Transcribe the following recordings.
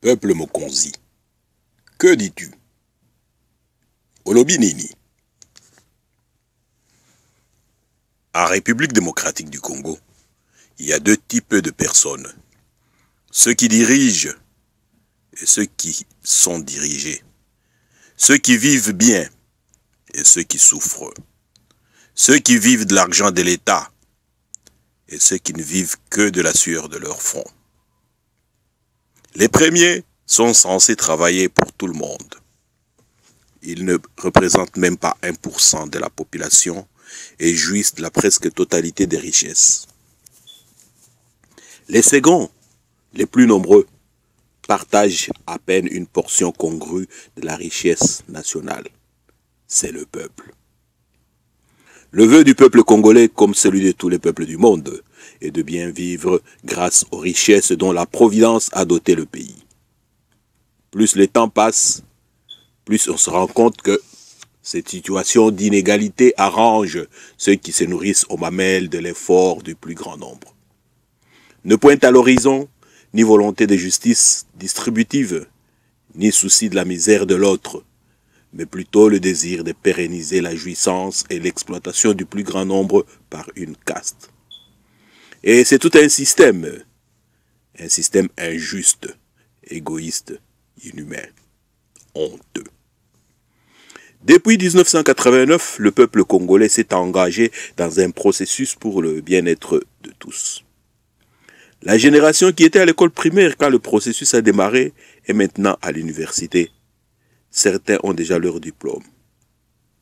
Peuple Mokonzi, que dis-tu? Olobi Nini. En République démocratique du Congo, il y a deux types de personnes. Ceux qui dirigent et ceux qui sont dirigés. Ceux qui vivent bien et ceux qui souffrent. Ceux qui vivent de l'argent de l'État et ceux qui ne vivent que de la sueur de leur front. Les premiers sont censés travailler pour tout le monde. Ils ne représentent même pas 1% de la population et jouissent de la presque totalité des richesses. Les seconds, les plus nombreux, partagent à peine une portion congrue de la richesse nationale. C'est le peuple. Le vœu du peuple congolais, comme celui de tous les peuples du monde, est de bien vivre grâce aux richesses dont la Providence a doté le pays. Plus le temps passe, plus on se rend compte que cette situation d'inégalité arrange ceux qui se nourrissent aux mamelles de l'effort du plus grand nombre. Ne pointe à l'horizon ni volonté de justice distributive, ni souci de la misère de l'autre, mais plutôt le désir de pérenniser la jouissance et l'exploitation du plus grand nombre par une caste. Et c'est tout un système injuste, égoïste, inhumain, honteux. Depuis 1989, le peuple congolais s'est engagé dans un processus pour le bien-être de tous. La génération qui était à l'école primaire quand le processus a démarré est maintenant à l'université. Certains ont déjà leur diplôme.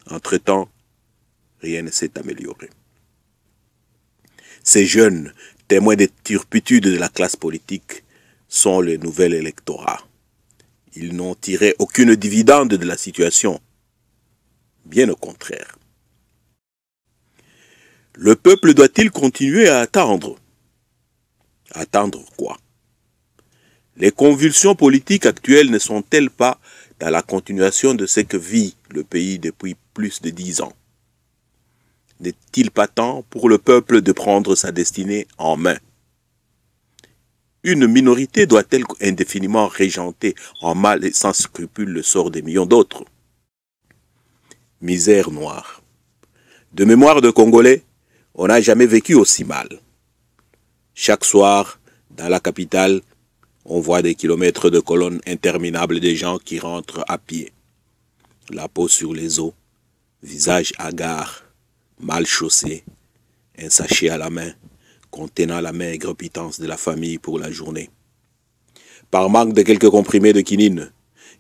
Entre-temps, rien ne s'est amélioré. Ces jeunes, témoins des turpitudes de la classe politique, sont le nouvel électorat. Ils n'ont tiré aucune dividende de la situation. Bien au contraire. Le peuple doit-il continuer à attendre? Attendre quoi? Les convulsions politiques actuelles ne sont-elles pas dans la continuation de ce que vit le pays depuis plus de 10 ans? N'est-il pas temps pour le peuple de prendre sa destinée en main? Une minorité doit-elle indéfiniment régenter en mal et sans scrupule le sort des millions d'autres? Misère noire. De mémoire de Congolais, on n'a jamais vécu aussi mal. Chaque soir, dans la capitale, on voit des kilomètres de colonnes interminables de gens qui rentrent à pied. La peau sur les os, visage hagard, mal chaussé, un sachet à la main, contenant la maigre pitance de la famille pour la journée. Par manque de quelques comprimés de quinine,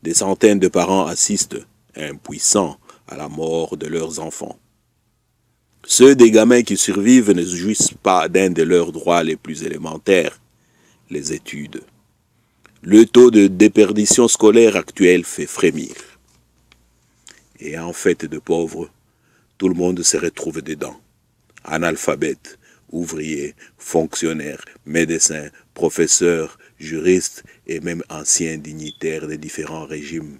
des centaines de parents assistent, impuissants, à la mort de leurs enfants. Ceux des gamins qui survivent ne jouissent pas d'un de leurs droits les plus élémentaires, les études. Le taux de déperdition scolaire actuel fait frémir. Et en fait de pauvres, tout le monde se retrouve dedans. Analphabètes, ouvriers, fonctionnaires, médecins, professeurs, juristes et même anciens dignitaires des différents régimes.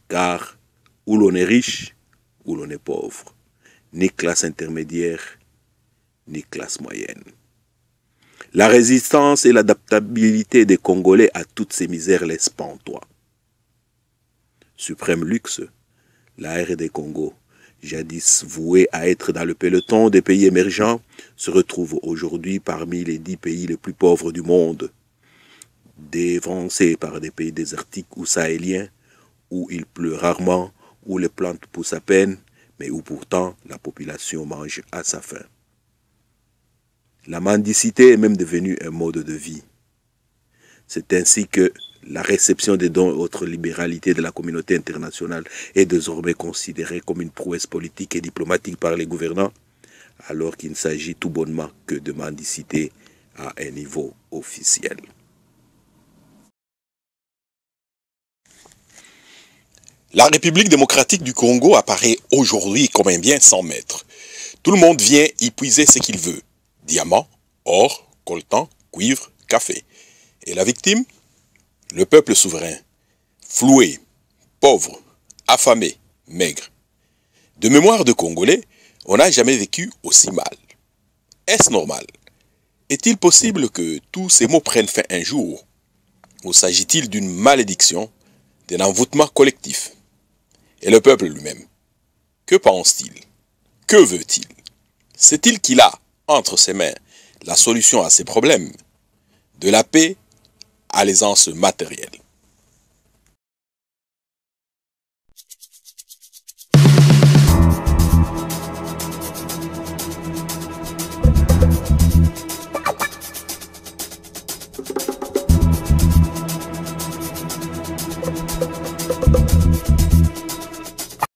Car où l'on est riche, où l'on est pauvre. Ni classe intermédiaire, ni classe moyenne. La résistance et l'adaptabilité des Congolais à toutes ces misères laissent pantois. Suprême luxe, la RD Congo, jadis vouée à être dans le peloton des pays émergents, se retrouve aujourd'hui parmi les 10 pays les plus pauvres du monde, dévancée par des pays désertiques ou sahéliens, où il pleut rarement, où les plantes poussent à peine, mais où pourtant la population mange à sa faim. La mendicité est même devenue un mode de vie. C'est ainsi que la réception des dons et autres libéralités de la communauté internationale est désormais considérée comme une prouesse politique et diplomatique par les gouvernants, alors qu'il ne s'agit tout bonnement que de mendicité à un niveau officiel. La République démocratique du Congo apparaît aujourd'hui comme un bien sans maître. Tout le monde vient y puiser ce qu'il veut. Diamants, or, coltan, cuivre, café. Et la victime? Le peuple souverain. Floué, pauvre, affamé, maigre. De mémoire de Congolais, on n'a jamais vécu aussi mal. Est-ce normal? Est-il possible que tous ces mots prennent fin un jour? Ou s'agit-il d'une malédiction, d'un envoûtement collectif? Et le peuple lui-même, que pense-t-il? Que veut-il? Sait-il qu'il a entre ses mains la solution à ses problèmes? De la paix à l'aisance matérielle.